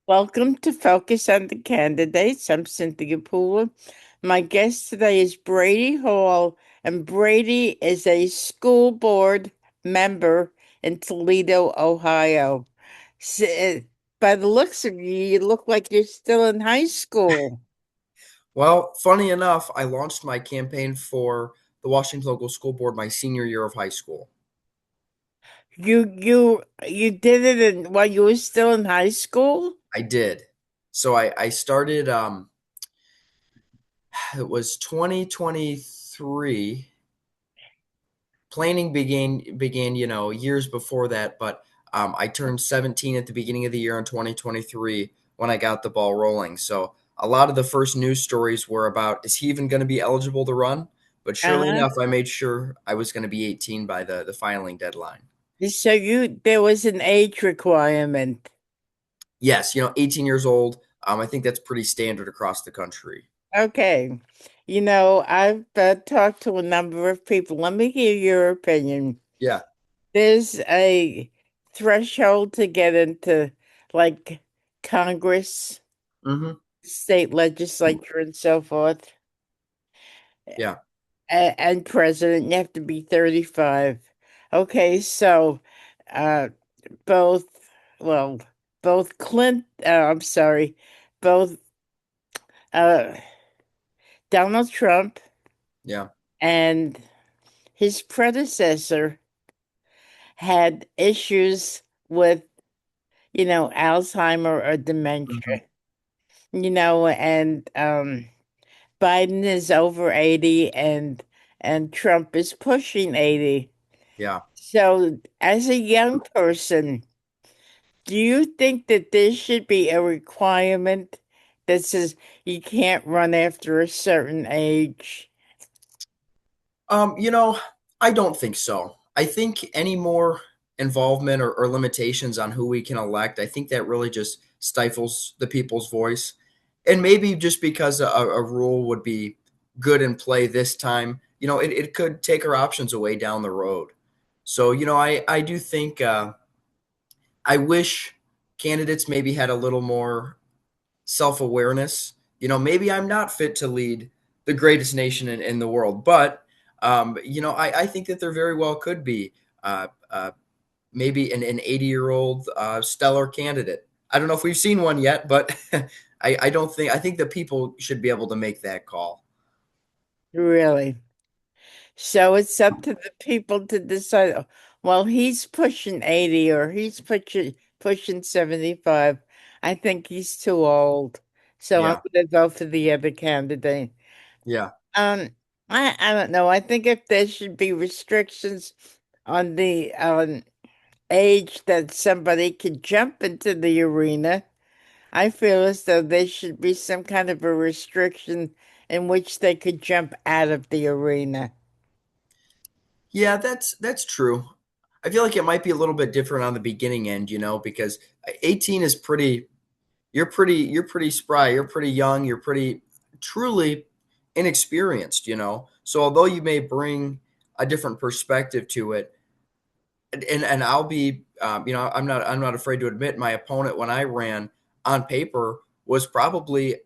Welcome to Focus on the Candidates. I'm Cynthia Pooler. My guest today is Brady Hall, and Brady is a school board member in Toledo, Ohio. By the looks of you, you look like you're still in high school. Well, funny enough, I launched my campaign for the Washington Local School Board my senior year of high school. You did it while you were still in high school? I did. So I started it was 2023. Planning began, years before that, but I turned 17 at the beginning of the year in 2023 when I got the ball rolling. So a lot of the first news stories were about is he even going to be eligible to run? But surely Uh-huh. enough, I made sure I was going to be 18 by the filing deadline. So there was an age requirement. Yes, 18 years old. I think that's pretty standard across the country. Okay. I've talked to a number of people. Let me hear your opinion. Yeah. There's a threshold to get into like Congress, Hmm. state legislature, and so forth, Yeah. and president. You have to be 35. Okay, so uh, both, well, both I'm sorry, both uh, Donald Trump Yeah. and his predecessor had issues with, Alzheimer or Hmm. dementia, and Biden is over 80 and Trump is pushing 80. Yeah. So, as a young person, do you think that there should be a requirement that says you can't run after a certain age? Um, you know, I don't think so. I think any more involvement or limitations on who we can elect, I think that really just stifles the people's voice. And maybe just because a rule would be good in play this time, it could take our options away down the road. So, I do think I wish candidates maybe had a little more self awareness. Maybe I'm not fit to lead the greatest nation in the world, but I think that there very well could be uh, uh, maybe an 80-year-old stellar candidate. I don't know if we've seen one yet, but I don't think I think that people should be able to make that call. Really? So it's up to the people to decide. Well, he's pushing 80 or he's pushing 75. I think he's too old. So I'm Yeah, going to vote for the other candidate. yeah. Um, I don't know. I think if there should be restrictions on the age that somebody could jump into the arena, I feel as though there should be some kind of a restriction in which they could jump out of the arena. Yeah, that's true. I feel like it might be a little bit different on the beginning end, because 18 is pretty you're pretty spry, you're pretty young, you're pretty truly inexperienced, So although you may bring a different perspective to it, and I'll be I'm not afraid to admit my opponent when I ran on paper was probably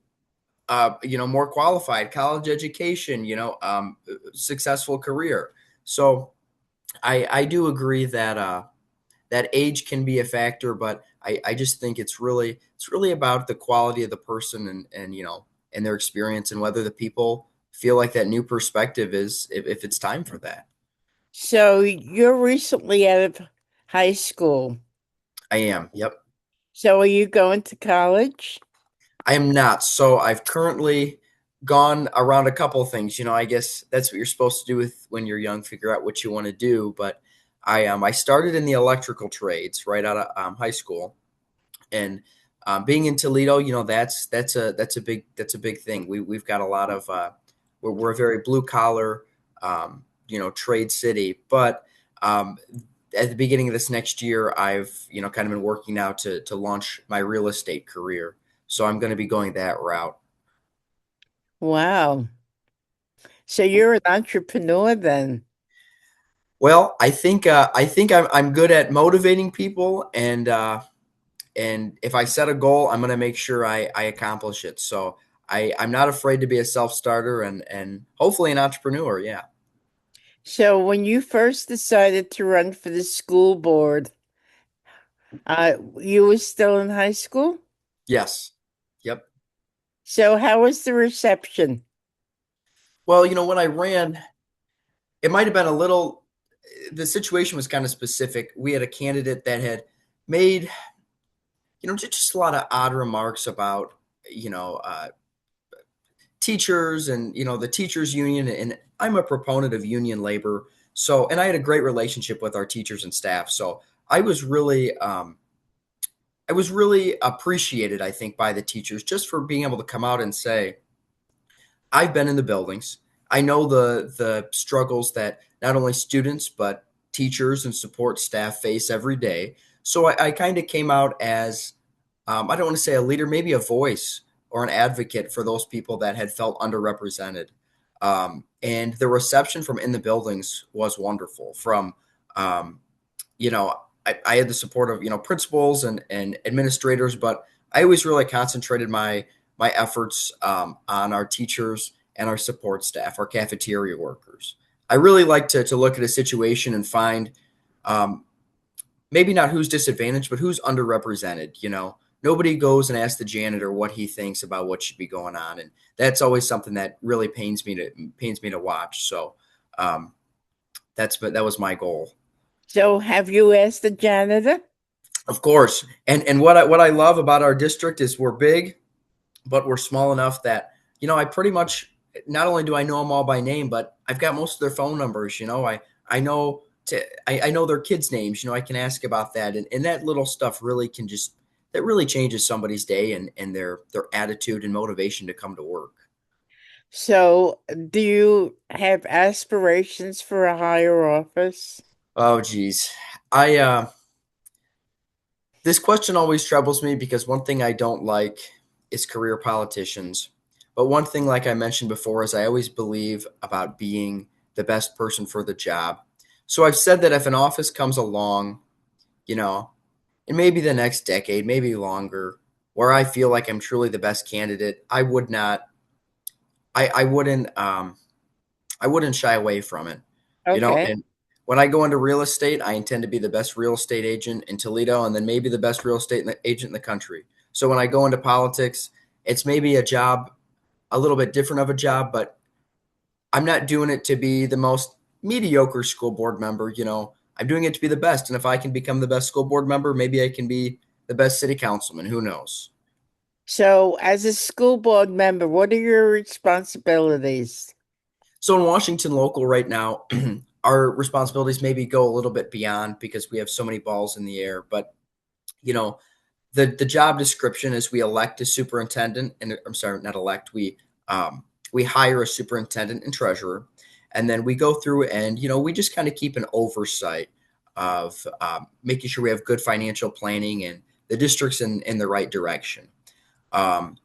more qualified, college education, successful career. So I do agree that that age can be a factor, but I just think it's really about the quality of the person and their experience and whether the people feel like that new perspective is if it's time for that. So you're recently out of high school. I am. Yep. So are you going to college? I am not. So I've currently gone around a couple of things. I guess that's what you're supposed to do with when you're young, figure out what you want to do. But I started in the electrical trades right out of high school, and being in Toledo, that's a big thing. We've got a lot of we're a very blue collar trade city, but um, at the beginning of this next year, I've kind of been working now to launch my real estate career. So I'm going to be going that route. Wow. So you're an entrepreneur then. Well, I think I'm good at motivating people and if I set a goal, I'm going to make sure I accomplish it. So I'm not afraid to be a self starter and hopefully an entrepreneur. Yeah. So when you first decided to run for the school board, you were still in high school? Yes. Yep. So how was the reception? Well, when I ran, it might have been a little. The situation was kind of specific. We had a candidate that had made, just a lot of odd remarks about, you know, uh, teachers and the teachers union, and I'm a proponent of union labor. So, and I had a great relationship with our teachers and staff. So I was really appreciated, I think, by the teachers just for being able to come out and say, I've been in the buildings. I know the struggles that not only students but teachers and support staff face every day. So I kind of came out as, I don't want to say a leader, maybe a voice or an advocate for those people that had felt underrepresented. And the reception from in the buildings was wonderful. From um, I had the support of principals and administrators, but I always really concentrated my efforts on our teachers and our support staff, our cafeteria workers. I really like to look at a situation and find um, maybe not who's disadvantaged, but who's underrepresented. Nobody goes and asks the janitor what he thinks about what should be going on, and that's always something that really pains me to watch. So um, that was my goal. So have you asked the janitor? Of course. And what I love about our district is we're big, but we're small enough that, I pretty much not only do I know them all by name, but I've got most of their phone numbers. I know their kids' names. I can ask about that. And that little stuff really that really changes somebody's day and their attitude and motivation to come to work. So do you have aspirations for a higher office? Oh geez. I This question always troubles me because one thing I don't like is career politicians. But one thing, like I mentioned before, is I always believe about being the best person for the job. So I've said that if an office comes along, you know, in maybe the next decade, maybe longer, where I feel like I'm truly the best candidate, I would not, I wouldn't, I wouldn't shy away from it. Okay. And when I go into real estate, I intend to be the best real estate agent in Toledo and then maybe the best real estate agent in the country. So when I go into politics, it's maybe a job, a little bit different of a job, but I'm not doing it to be the most mediocre school board member. I'm doing it to be the best. And if I can become the best school board member, maybe I can be the best city councilman. Who knows? So as a school board member, what are your responsibilities? So in Washington local right now, our responsibilities maybe go a little bit beyond because we have so many balls in the air. But you know, the job description is we elect a superintendent, and I'm sorry, not elect. We hire a superintendent and treasurer, and then we go through and we just kind of keep an oversight of making sure we have good financial planning and the district's in the right direction. Um,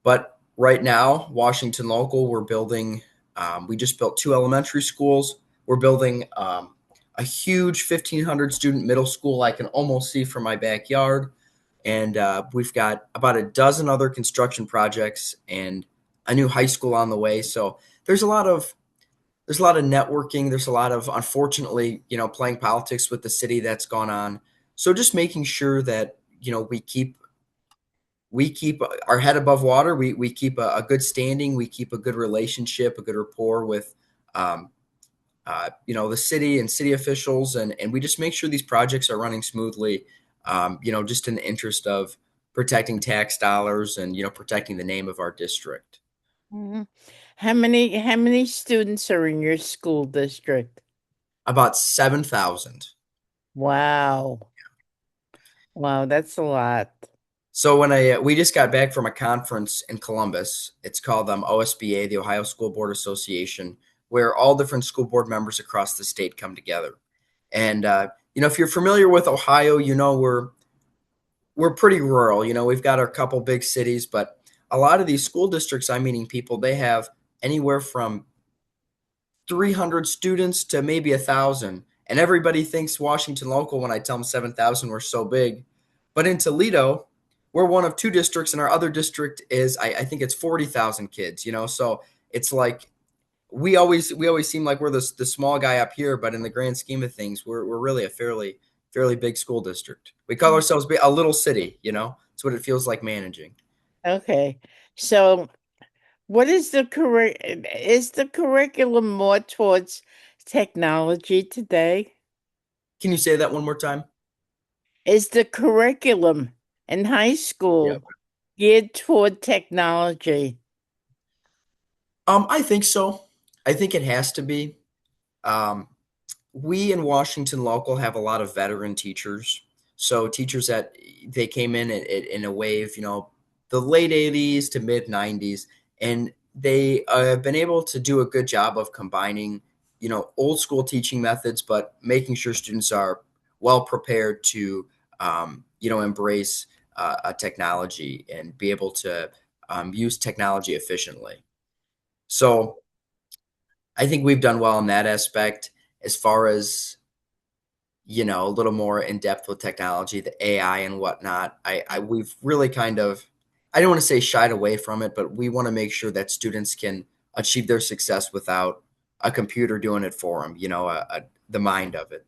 but right now, Washington local, we're building. We just built two elementary schools. We're building a huge 1,500 student middle school I can almost see from my backyard, and we've got about a dozen other construction projects and a new high school on the way. So there's a lot of networking. There's a lot of, unfortunately, playing politics with the city that's gone on. So just making sure that we keep our head above water. We keep a good standing. We keep a good relationship, a good rapport with, um, the city and city officials, and we just make sure these projects are running smoothly. Just in the interest of protecting tax dollars and protecting the name of our district. Mhm. How many students are in your school district? About 7,000. Wow. Wow, that's a lot. So when I we just got back from a conference in Columbus. It's called OSBA, the Ohio School Board Association, where all different school board members across the state come together. And if you're familiar with Ohio, we're pretty rural. We've got our couple big cities, but a lot of these school districts, I'm meeting people, they have anywhere from 300 students to maybe 1,000, and everybody thinks Washington local when I tell them 7,000 we're so big. But in Toledo, we're one of two districts, and our other district is I think it's 40,000 kids. So it's like we always seem like we're the small guy up here, but in the grand scheme of things, we're really a fairly big school district. We call ourselves a little city. It's what it feels like managing. Okay. So what is the curriculum more towards technology today? Can you say that one more time? Is the curriculum in high Yeah. school geared toward technology? I think so. I think it has to be. Um, we in Washington local have a lot of veteran teachers. So teachers that they came in a wave, the late 80s to mid 90s, and they have been able to do a good job of combining, old school teaching methods, but making sure students are well prepared to, embrace a technology and be able to use technology efficiently. So I think we've done well in that aspect as far as a little more in depth with technology, the AI and whatnot. We've really kind of, I don't want to say shied away from it, but we want to make sure that students can achieve their success without a computer doing it for them. The mind of it.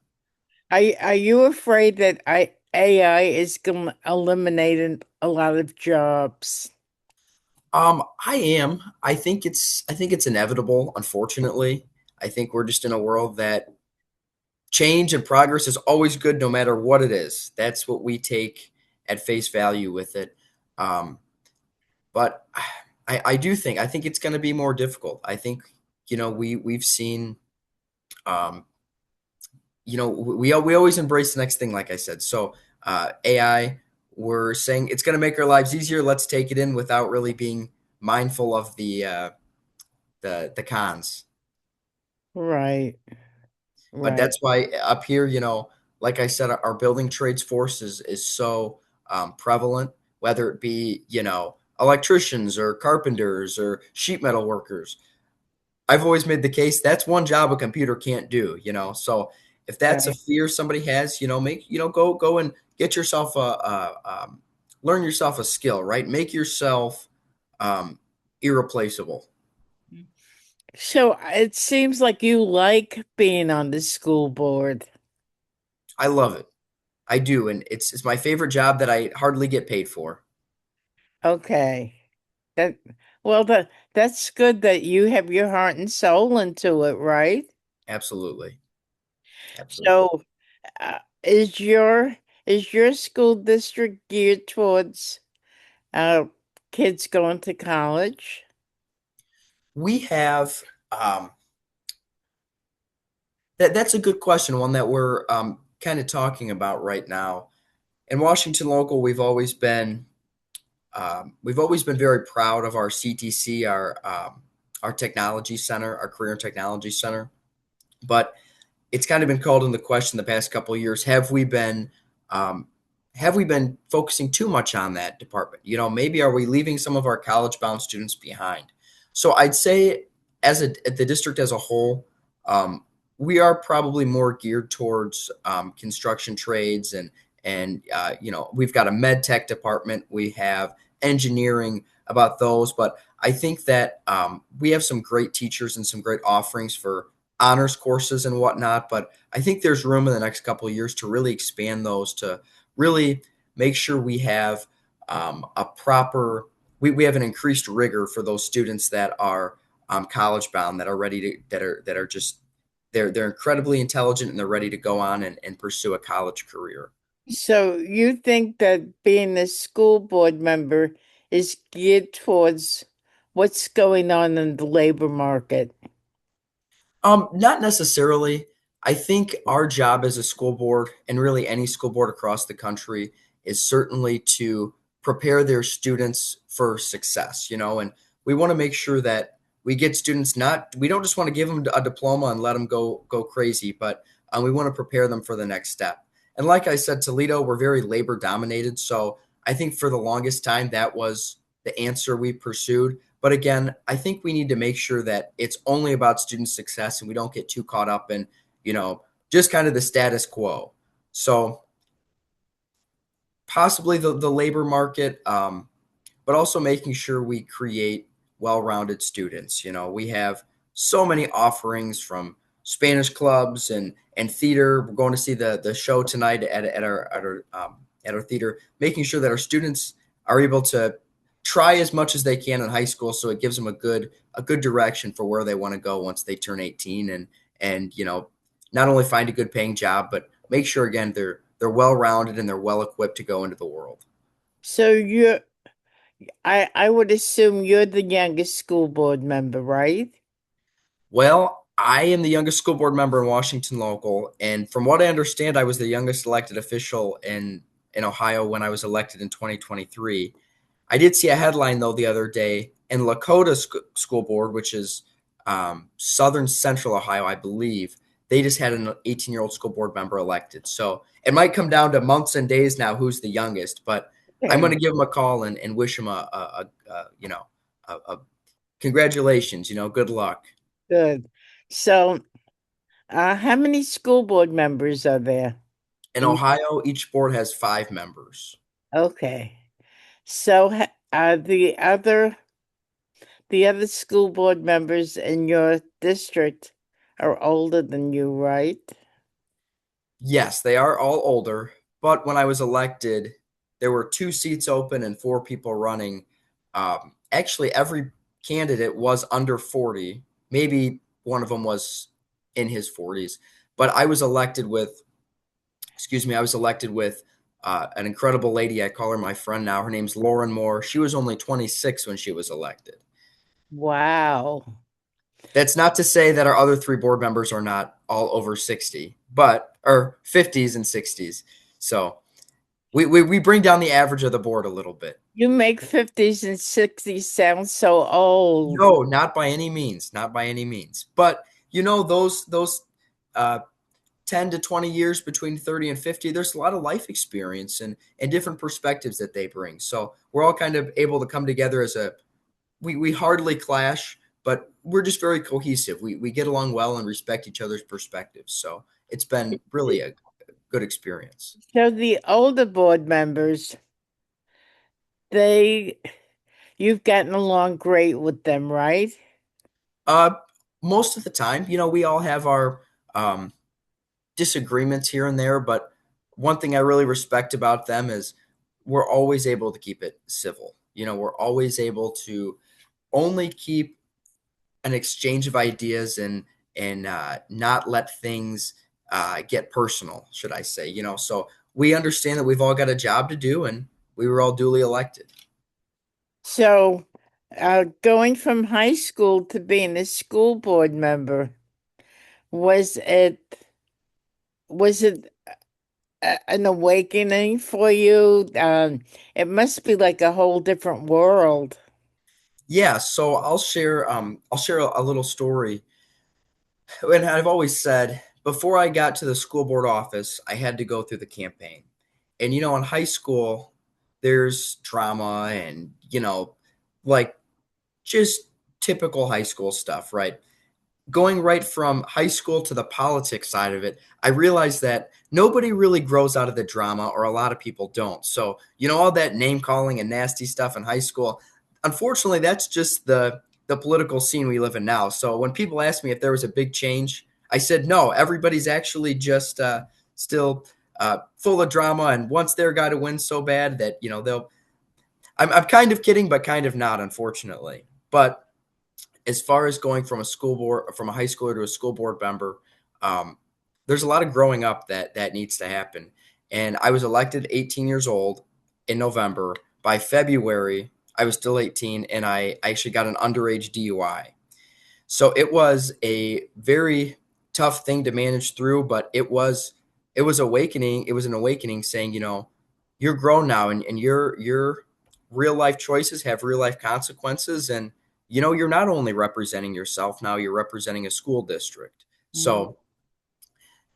Are you afraid that AI is going to eliminate a lot of jobs? I am. I think it's inevitable. Unfortunately, I think we're just in a world that change and progress is always good, no matter what it is. That's what we take at face value with it. Um, But I think it's going to be more difficult. I think we've seen we always embrace the next thing, like I said. So AI, we're saying it's going to make our lives easier. Let's take it in without really being mindful of the cons. Right, But right. that's why up here, like I said, our building trades force is so prevalent, whether it be electricians or carpenters or sheet metal workers. I've always made the case that's one job a computer can't do. So if that's a Right. fear somebody has, make go and get yourself learn yourself a skill, right? Make yourself um, irreplaceable. So it seems like you like being on the school board. I love it. I do, and it's my favorite job that I hardly get paid for. Okay. That well, that's good that you have your heart and soul into it, right? Absolutely, absolutely. So, is your school district geared towards uh kids going to college? We have um, that's a good question, one that we're kind of talking about right now. In Washington local, we've always been very proud of our CTC, our technology center, our career and technology center. But it's kind of been called into question the past couple of years. Um, have we been focusing too much on that department? Maybe are we leaving some of our college bound students behind? So I'd say at the district as a whole, um, we are probably more geared towards construction trades and we've got a med tech department, we have engineering about those, but I think that we have some great teachers and some great offerings for honors courses and whatnot. But I think there's room in the next couple of years to really expand those to really make sure we have a proper we have an increased rigor for those students that are college bound, that are ready to that are just they're incredibly intelligent and they're ready to go on and pursue a college career. So you think that being a school board member is geared towards what's going on in the labor market? Not necessarily. I think our job as a school board, and really any school board across the country, is certainly to prepare their students for success, and we want to make sure that we get students, not we don't just want to give them a diploma and let them go crazy, but we want to prepare them for the next step. And like I said, Toledo, we're very labor dominated, so I think for the longest time that was the answer we pursued. But again, I think we need to make sure that it's only about student success and we don't get too caught up in, just kind of the status quo. So possibly the labor market, but also making sure we create well-rounded students. You know, we have so many offerings from Spanish clubs and theater. We're going to see the show tonight at our theater, making sure that our students are able to try as much as they can in high school, so it gives them a good direction for where they want to go once they turn 18, and not only find a good paying job, but make sure again they're well rounded and they're well equipped to go into the world. So I would assume you're the youngest school board member, right? Well, I am the youngest school board member in Washington local, and from what I understand, I was the youngest elected official in Ohio when I was elected in 2023. I did see a headline though the other day in Lakota School Board, which is southern central Ohio, I believe. They just had an 18-year-old school board member elected, so it might come down to months and days now who's the youngest. But I'm going Okay, to give him a call and wish him a congratulations. Good luck. good. So, how many school board members are there? In In Ohio, each board has 5 members. Okay. So, the other school board members in your district are older than you, right? Yes, they are all older, but when I was elected, there were 2 seats open and 4 people running. Actually, every candidate was under 40. Maybe one of them was in his 40s, but I was elected with an incredible lady. I call her my friend now. Her name's Lauren Moore. She was only 26 when she was elected. Wow. That's not to say that our other 3 board members are not all over 60, but or 50s and 60s. So we bring down the average of the board a little bit. You make 50s and 60s sound so old. No, not by any means, not by any means. But those 10 to 20 years between 30 and 50, there's a lot of life experience and different perspectives that they bring. So we're all kind of able to come together as we hardly clash, but we're just very cohesive. We get along well and respect each other's perspectives. So it's been really a good experience. So the older board members, they you've gotten along great with them, right? Uh, Most of the time, we all have our um, disagreements here and there, but one thing I really respect about them is we're always able to keep it civil. We're always able to only keep an exchange of ideas and not let things get personal, should I say? So we understand that we've all got a job to do, and we were all duly elected. So, going from high school to being a school board member, was it was it an awakening for you? It must be like a whole different world. Yeah, so I'll share a little story. And I've always said before I got to the school board office, I had to go through the campaign. And in high school, there's drama and like just typical high school stuff, right? Going right from high school to the politics side of it, I realized that nobody really grows out of the drama, or a lot of people don't. So, all that name calling and nasty stuff in high school, unfortunately, that's just the political scene we live in now. So when people ask me if there was a big change, I said no. Everybody's actually just still full of drama and wants their guy to win so bad that they'll. I'm kind of kidding, but kind of not, unfortunately. But as far as going from a high schooler to a school board member, um, there's a lot of growing up that needs to happen. And I was elected 18 years old in November. By February, I was still 18, and I actually got an underage DUI. So it was a very tough thing to manage through, but it was awakening. It was an awakening saying, you're grown now, and your real life choices have real life consequences, and you're not only representing yourself now, you're representing a school district. Mm. So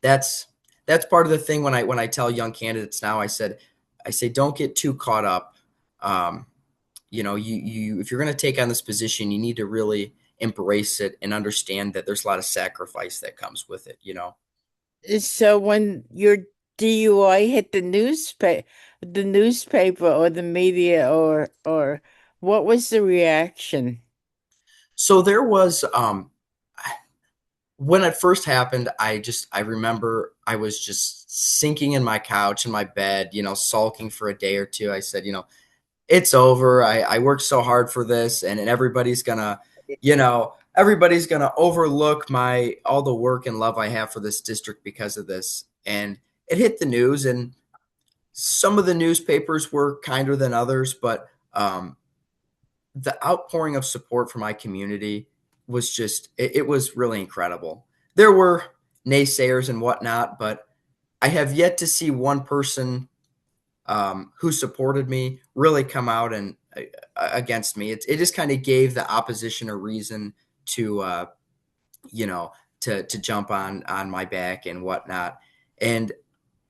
that's that's part of the thing when I tell young candidates now, I say don't get too caught up. Um, you if you're going to take on this position, you need to really embrace it and understand that there's a lot of sacrifice that comes with it. So when your DUI hit the newspaper, the newspaper or the media or what was the reaction? So there was when it first happened, I remember I was just sinking in my couch in my bed, sulking for a day or two. I said, it's over. I worked so hard for this, and everybody's gonna overlook my all the work and love I have for this district because of this. And it hit the news, and some of the newspapers were kinder than others, but the outpouring of support from my community was it was really incredible. There were naysayers and whatnot, but I have yet to see one person who supported me really come out and against me. It just kind of gave the opposition a reason to you know to jump on my back and whatnot. And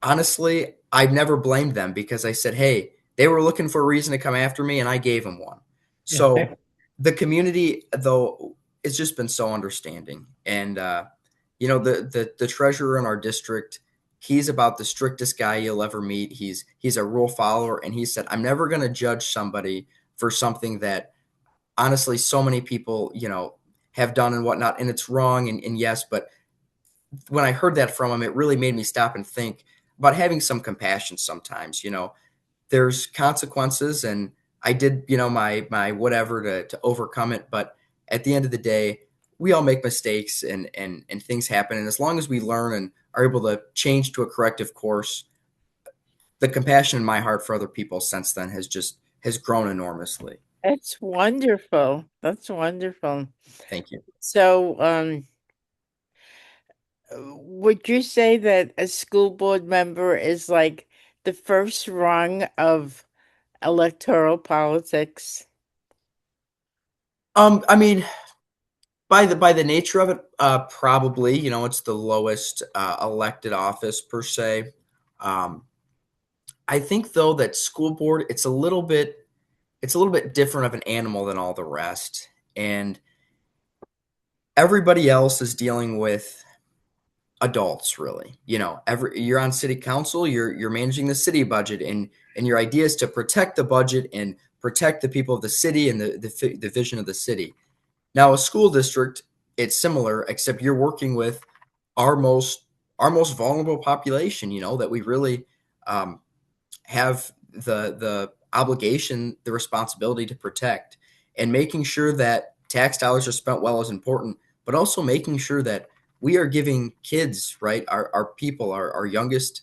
honestly, I've never blamed them because I said, hey, they were looking for a reason to come after me, and I gave them one. So the community, though, it's just been so understanding. And, the treasurer in our district, he's about the strictest guy you'll ever meet. He's a rule follower. And he said, I'm never going to judge somebody for something that honestly so many people, have done and whatnot. And it's wrong. And yes, but when I heard that from him, it really made me stop and think about having some compassion sometimes. There's consequences, and I did, my whatever to overcome it. But at the end of the day, we all make mistakes and things happen. And as long as we learn and are able to change to a corrective course, the compassion in my heart for other people since then has grown enormously. That's wonderful. That's wonderful. Thank you. So, would you say that a school board member is like the first rung of electoral politics? I mean, by the nature of it, probably, it's the lowest elected office per se. Um, I think though that school board, it's a little bit different of an animal than all the rest, and everybody else is dealing with adults, really. You're on city council, you're managing the city budget, and your idea is to protect the budget and protect the people of the city and the vision of the city. Now, a school district, it's similar, except you're working with our most our most vulnerable population. That we really um, have the obligation, the responsibility to protect, and making sure that tax dollars are spent well is important, but also making sure that we are giving kids, right, our people, our youngest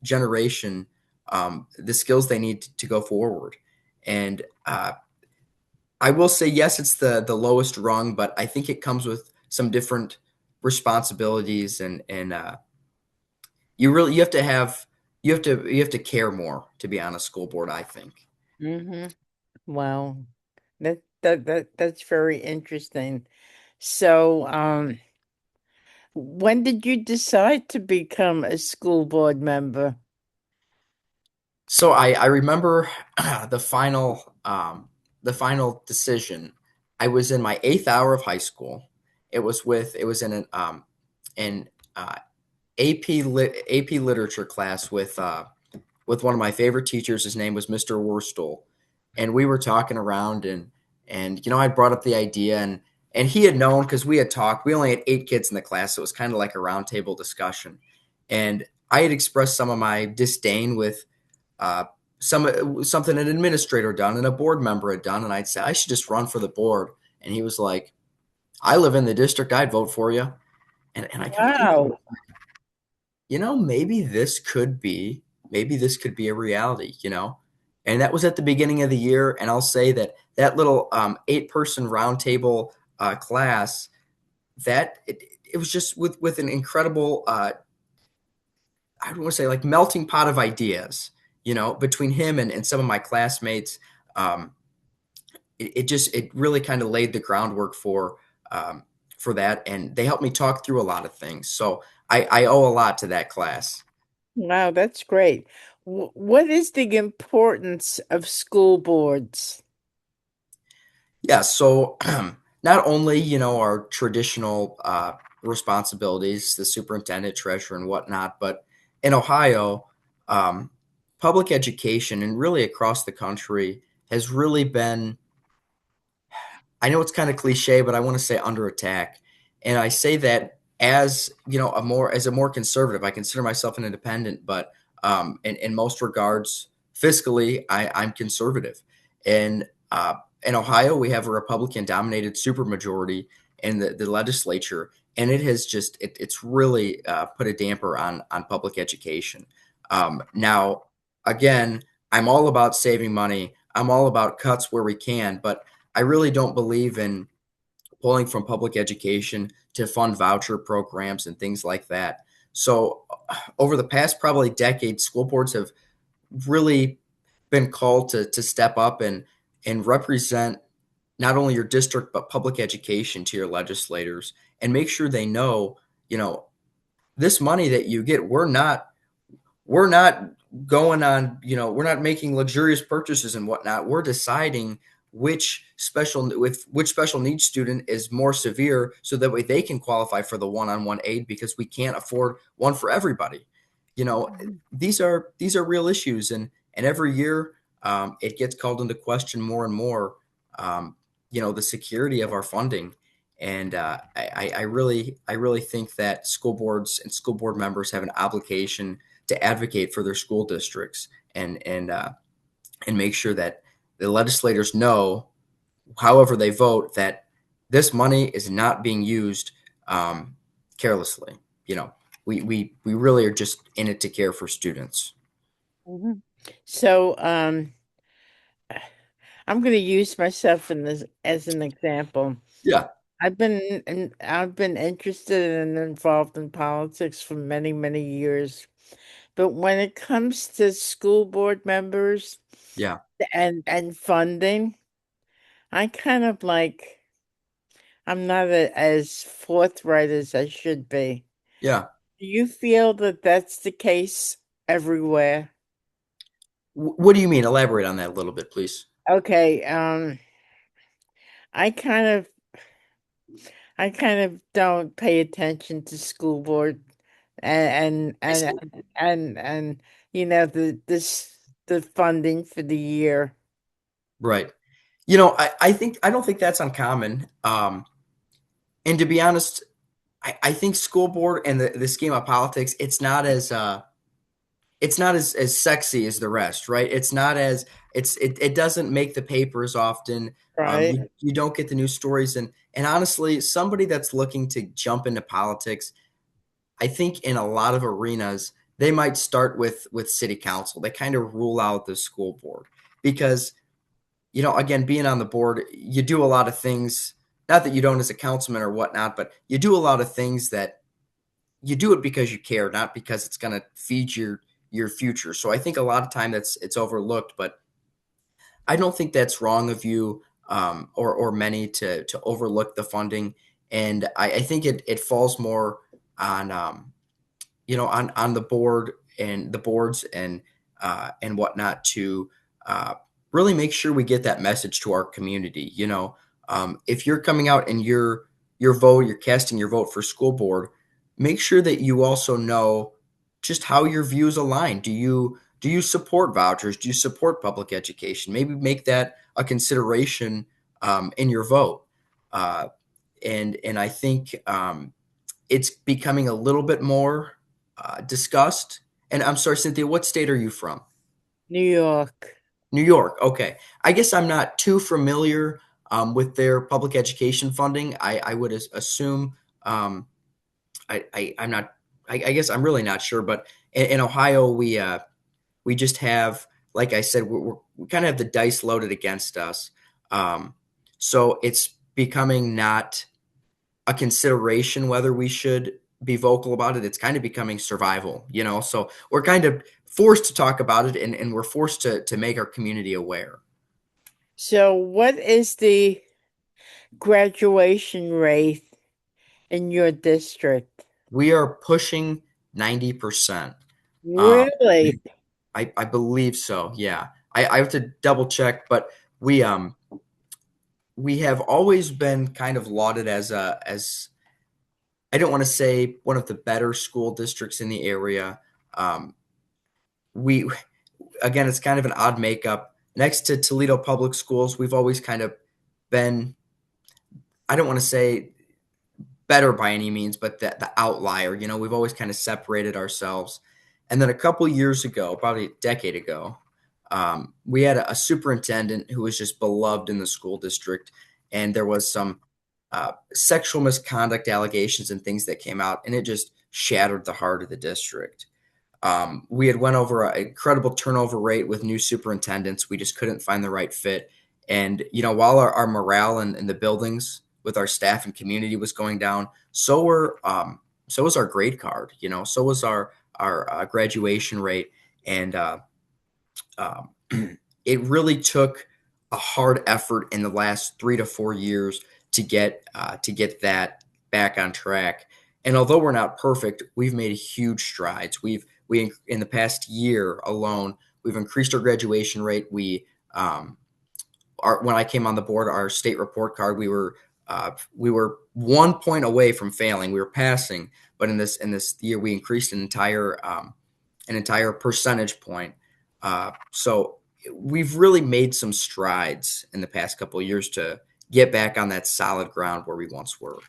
generation, the skills they need to go forward. And I will say, yes, it's the lowest rung, but I think it comes with some different responsibilities, and you have to care more to be on a school board, I think. Mm-hmm. Wow. That's very interesting. So, when did you decide to become a school board member? So I remember the final decision. I was in my eighth hour of high school. It was in an AP literature class with one of my favorite teachers. His name was Mr. Worstel, and we were talking around, and I brought up the idea, and he had known because we had talked. We only had 8 kids in the class, so it was kind of like a roundtable discussion, and I had expressed some of my disdain with uh, something an administrator done and a board member had done, and I'd say I should just run for the board, and he was like, "I live in the district. I'd vote for you." And I got thinking, Wow. maybe this could be a reality. And that was at the beginning of the year, and I'll say that little 8-person roundtable class, that it was just with an incredible I don't want to say like melting pot of ideas, between him and some of my classmates. Um, it really kind of laid the groundwork for that, and they helped me talk through a lot of things. So I owe a lot to that class. Wow, that's great. What is the importance of school boards? Yeah, so not only, our traditional responsibilities, the superintendent, treasurer, and whatnot, but in Ohio, um, public education and really across the country has really been, I know it's kind of cliche, but I want to say under attack. And I say that as, you know, as a more conservative. I consider myself an independent, but in most regards, fiscally, I'm conservative. And in Ohio, we have a Republican dominated supermajority in the legislature, and it has it's really put a damper on public education. Now, again, I'm all about saving money. I'm all about cuts where we can, but I really don't believe in pulling from public education to fund voucher programs and things like that. So, over the past probably decade, school boards have really been called to step up and represent not only your district but public education to your legislators and make sure they know, you know, this money that you get, we're not going on, we're not making luxurious purchases and whatnot. We're deciding which special needs student is more severe so that way they can qualify for the one-on-one aid because we can't afford one for everybody. You know, Mhm. these are real issues, and every year it gets called into question more and more. Um, the security of our funding. And I really think that school boards and school board members have an obligation to advocate for their school districts and make sure that the legislators know, however they vote, that this money is not being used um, carelessly. You know, we really are just in it to care for students. Mhm. So, I'm going to use myself in this as an example. Yeah, I've been interested and involved in politics for many, many years. But when it comes to school board members yeah, and funding, I kind of like I'm not as forthright as I should be. yeah. Do you feel that that's the case everywhere? What do you mean? Elaborate on that a little bit, please. Okay, I kind of I kind of don't pay attention to school board I see. and you know the funding for the year. Right. I don't think that's uncommon. And to be honest, I think school board and the scheme of politics, it's not as sexy as the rest, right? It doesn't make the papers often. Right. You don't get the news stories, and honestly, somebody that's looking to jump into politics, I think in a lot of arenas, they might start with city council. They kind of rule out the school board because, again, being on the board, you do a lot of things. Not that you don't as a councilman or whatnot, but you do a lot of things that you do it because you care, not because it's going to feed your future. So I think a lot of time it's overlooked, but I don't think that's wrong of you or many to overlook the funding. And I think it falls more on on the board and the boards and whatnot to uh, really make sure we get that message to our community. If you're coming out and you're casting your vote for school board, make sure that you also know just how your views align. Do you support vouchers? Do you support public education? Maybe make that a consideration in your vote. Uh, and I think it's becoming a little bit more discussed. And I'm sorry, Cynthia, what state are you from? New York. New York. Okay. I guess I'm not too familiar with their public education funding. I would assume I'm not. I guess I'm really not sure. But in Ohio, we just have, like I said, we kind of have the dice loaded against us. Um, so it's becoming not a consideration whether we should be vocal about it. It's kind of becoming survival. So we're kind of forced to talk about it and we're forced to make our community aware. So, what is the graduation rate in your district? We are pushing 90%. Um, Really? I believe so. Yeah. I have to double check, but we um we have always been kind of lauded as I don't want to say one of the better school districts in the area. Um, we again, it's kind of an odd makeup. Next to Toledo Public Schools, we've always kind of been, I don't want to say better by any means, but the outlier. You know, we've always kind of separated ourselves. And then a couple years ago, about a decade ago, we had a superintendent who was just beloved in the school district, and there was some sexual misconduct allegations and things that came out, and it just shattered the heart of the district. We had went over an incredible turnover rate with new superintendents. We just couldn't find the right fit. And, you know, while our morale in the buildings with our staff and community was going down, so was our grade card, you know, so was our graduation rate. And um, it really took a hard effort in the last 3 to 4 years to get that back on track. And although we're not perfect, we've made huge strides. We in the past year alone, we've increased our graduation rate. When I came on the board, our state report card, we were 1 point away from failing. We were passing, but in this year, we increased an entire percentage point. So we've really made some strides in the past couple of years to get back on that solid ground where we once were.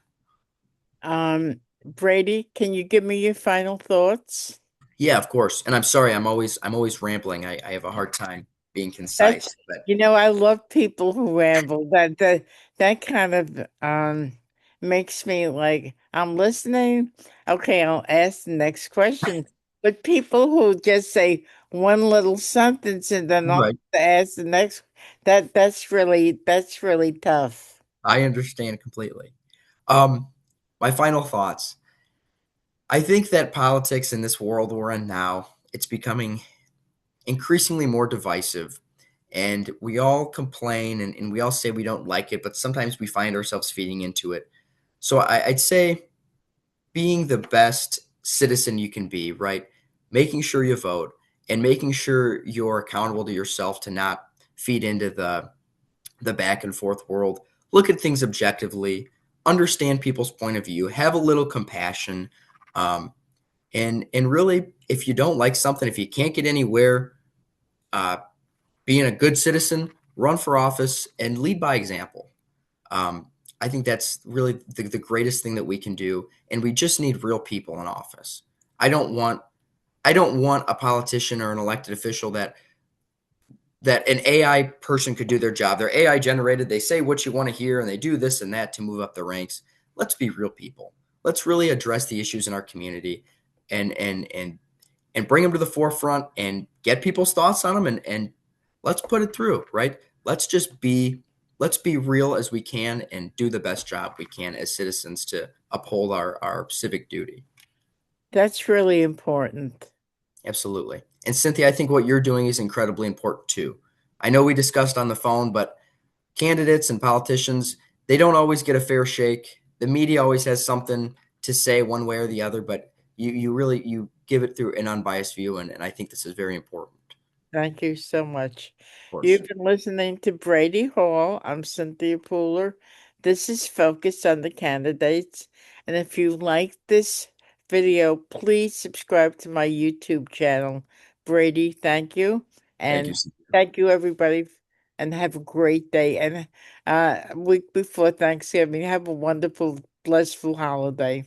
Brady, can you give me your final thoughts? Yeah, of course. And I'm sorry, I'm always rambling. I have a hard time being That's, concise, but I love people who ramble. That kind of makes me like I'm listening. Okay, I'll ask the next question. But people who just say one little sentence and then I'll right. ask the next, that's really tough. I understand completely. Um, my final thoughts. I think that politics in this world we're in now, it's becoming increasingly more divisive. And we all complain and we all say we don't like it, but sometimes we find ourselves feeding into it. So I'd say being the best citizen you can be, right? Making sure you vote and making sure you're accountable to yourself to not feed into the back and forth world. Look at things objectively, understand people's point of view, have a little compassion, and really, if you don't like something, if you can't get anywhere, uh, being a good citizen, run for office, and lead by example. Um, I think that's really the greatest thing that we can do, and we just need real people in office. I don't want I don't want a politician or an elected official that an AI person could do their job. They're AI generated. They say what you want to hear, and they do this and that to move up the ranks. Let's be real people. Let's really address the issues in our community, and bring them to the forefront and get people's thoughts on them, and let's put it through. Right? Let's be real as we can and do the best job we can as citizens to uphold our civic duty. That's really important. Absolutely. And Cynthia, I think what you're doing is incredibly important too. I know we discussed on the phone, but candidates and politicians, they don't always get a fair shake. The media always has something to say one way or the other, but you really you give it through an unbiased view, and I think this is very important. Thank you so much. Of course. You've been listening to Brady Hall. I'm Cynthia Pooler. This is Focus on the Candidates. And if you like this video, please subscribe to my YouTube channel. Brady, thank you. Thank you, And Cynthia. thank you, everybody. And have a great day. And week before Thanksgiving, have a wonderful, blissful holiday.